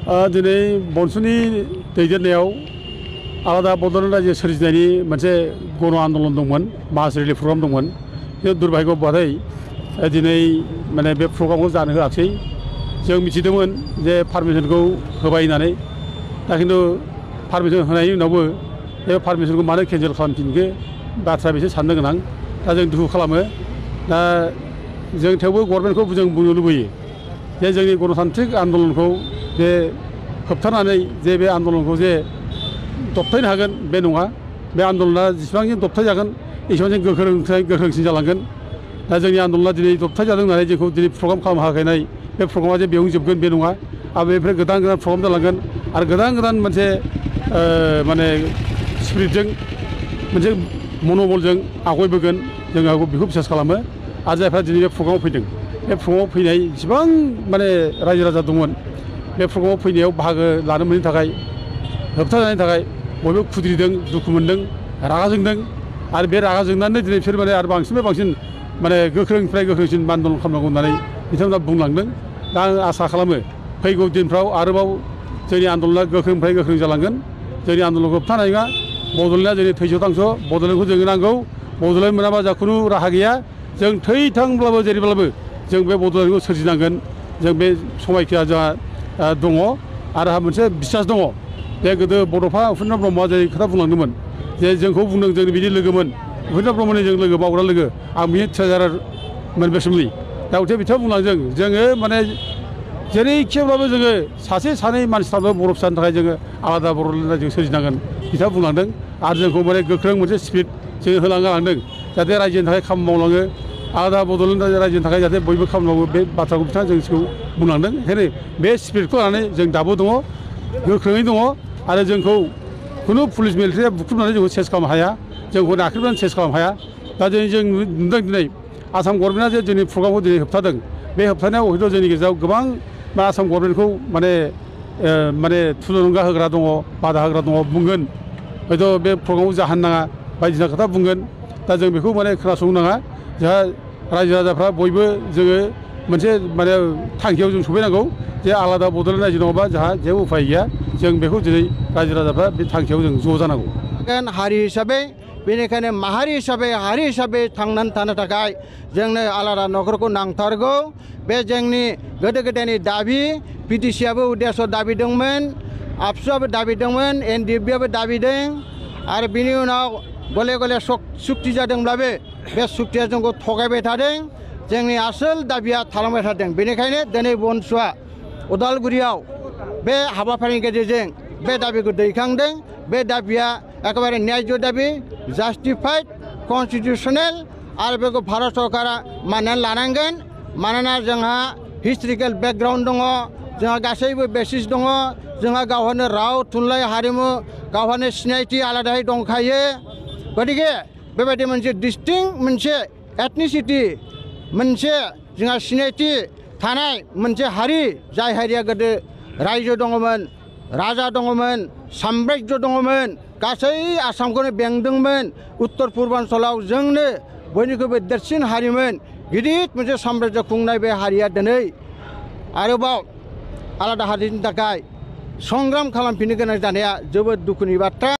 दिनै बनसुनि दैदेननायाव आलादा बड'लेण्ड रायजो सोरजिनायनि मोनसे गण आन्दलन दंमोन मास रिलिफ प्रग्राम दंमोन बे दुर्भाग्य बादै दिनै माने बे प्रग्रामखौ जानो होआखै जों मिथिदोंमोन जे पारमिसनखौ होबाय होननानै दा खिन्थु पारमिसन होनायनि उनावबो बे पारमिसनखौ मानो केन्सेल खालामफिनखो बाथ्रा बेसो साननो गोनां दा जों दुखु खालामो दा जों थेवबो गभर्नमेन्टखौ जों बुंनो लुबैयो जे जोंनि गणतान्त्रिक आन्दलनखौ जे होबथानानै जे बे आन्दलनखौ जे दबथायनो हागोन बे नङा बे आन्दलना जेसेबांखि दबथाय जागोन एसेबां गोख्रोंसिन जालांगोन दा जोंनि आन्दलना दिनै दबथाय जादों होननानै जोंखौ दिनै प्रग्राम खालामनो हायाखै बे प्रग्रामा जे बेयावनो जोबगोन बे नङा आरो बेनिफ्राय गोदान गोदान प्रग्राम जालांगोन आरो गोदान मोनसे माने स्पिरिटजों मोनसे मन'बलजों आवगायबोगोन जों बेखौ बिसास खालामो आरो जायफ्रा दिनै बे प्रग्रामाव फैदों बे प्रग्रामाव फैनाय जेसेबां माने रायजो राजा दंमोन बे प्रग्रामाव फैनायाव बाहागो लानो मोनैनि थाखाय होबथाजानायनि थाखाय बयबो खुद्रिदों दुखु मोनदों रागा जोंदों आरो बे रागा जोंनानै दिनै बिसोर माने आरो बांसिननिफ्राय बांसिन माने गोख्रोंनिफ्राय गोख्रोंसिन आन्दलन खालामनांगौ होननानै बिथांमोना बुंलांदों दा आं आसा खालामो फैगौ दिनफ्राव आरोबाव जोंनि आन्दलना गोख्रोंनिफ्राय गोख्रों जालांगोन जोंनि आन्दलनखौ होबथानाय नङा बड'लेण्डआ जोंनि थैस' थांस' बड'लेण्डखौ जोंनो नांगौ बड'लेण्ड मोनाबा जा खुनु राहा गैया जों थैथांब्लाबो जेरैब्लाबो जों बे बड'लेण्डखौ सोरजिनांगोन जों बे समायखिया जोंहा दङ आरो आंहा मोनसे बिसास दङ जे गोदो बड'फा उपेन्द्र ब्रह्मआ जे खोथा बुंलांदोंमोन जे जोंखौ बुंदों जोंनि बिदि लोगोमोन उपेन्द्र ब्रह्मनि जों लोगो मावग्रा लोगो आं बिनि ट्रेजारारमोन बे समनि दा उथे बिथाङा बुंलांदों जोङो माने जेरैखिब्लाबो जोङो सासे सानै मानसिफ्राबो बर' फिसानि थाखाय जोङो आलादा बड'लेण्ड रायजो सोरजिनांगोन बिथाङा बुंलांदों आरो जोंखौ माने गोख्रों मोनसे स्पिरिट जोङो होलांनो जाहाथे रायजोनि थाखाय खामानि मावलाङो आलादा बड'लेण्ड रायजोनि थाखाय जाहाथे बयबो खामानि मावो बे बाथ्राखौ बिथाङा जोंखौ बुंलांदों ओंखायनो बे स्पिरिटखौ लानानै जों दाबो दङ गोख्रोङै दङ आरो जोंखौ खुनु पुलिस मिलिटारिया बुख्रुबनानै जोंखौ सेस खालामनो हाया जोंखौ नाख्रेबनानै सेस खालामनो हाया दा जों नुदों दिनै आसाम गभर्नमेन्टआ जे जोंनि प्रग्रामखौ दिनै होबथादों बे होबथानायाव हयथ' जोंनि गेजेराव गोबां आसाम गभर्नमेन्टखौ माने थुलुंगा होग्रा दङ बादा होग्रा दङ बुंगोन हयथ' बे प्रग्रामाव जाहोन नाङा बायदिसिना खोथा बुंगोन दा जों बेखौ माने खोनासंनो नाङा जोंहा रायजो राजाफ्रा बयबो जोङो मोनसे माने थांखियाव जों सफैनांगौ जे आलादा बड'लेण्ड रायजो नङाबा जोंहा जेबो उफाय गैया जों बेखौ दिनै रायजो राजाफ्रा बे थांखियाव जों ज' जानांगौ हारि हिसाबै बेनिखायनो माहारि हिसाबै थांनानै थानो थाखाय जोंनो आलादा न'खरखौ नांथारगौ बे जोंनि गोदो गोदायनि दाबि पिटिसिआबो उदेस्य दाबिदोंमोन आबसुआबो दाबिदोंमोन एनडिएफबिआबो दाबिदों आरो बिनि उनाव गले गले सुक्ति जादोंब्लाबो बे सुक्तिया जोंखौ थगायबाय थादों जोंनि आसोल दाबिया थालांबाय थादों बेनिखायनो दिनै बनसुआ उदालगुरियाव बे हाबाफारिनि गेजेरजों बे दाबिखौ दैखांदों बे दाबिया एकेबारे न्याय्य दाबि जास्टिफाइड कन्स्टिटिउसनेल आरो बेखौ भारत सरकारा मानिनानै लानांगोन मानोना जोंहा हिस्ट्रिकेल बेकग्राउन्ड दङ जोंहा गासैबो बेसिस दङ जोंहा गावहानो राव थुनलाइ हारिमु गावहानो सिनायथि आलादायै दंखायो गतिके बेबायदि मोनसे डिस्टिंक्ट मोनसे एथनिसिटि मोनसे जोंहा सिनायथि थानाय मोनसे हारि जाय हारिया गोदो रायजो दङमोन राजा दङमोन साम्राज्य दङमोन गासै आसामखौनो बेंदोंमोन उत्तर पुर्बान्चलाव जोंनो बयनिख्रुइबो देरसिन हारिमोन गिदिर मोनसे साम्राज्य खुंनाय बे हारिया दिनै आरोबाव आलादा हारिनि थाखाय संग्राम खालामफिननो गोनां जानाया जोबोद दुखुनि बाथ्रा।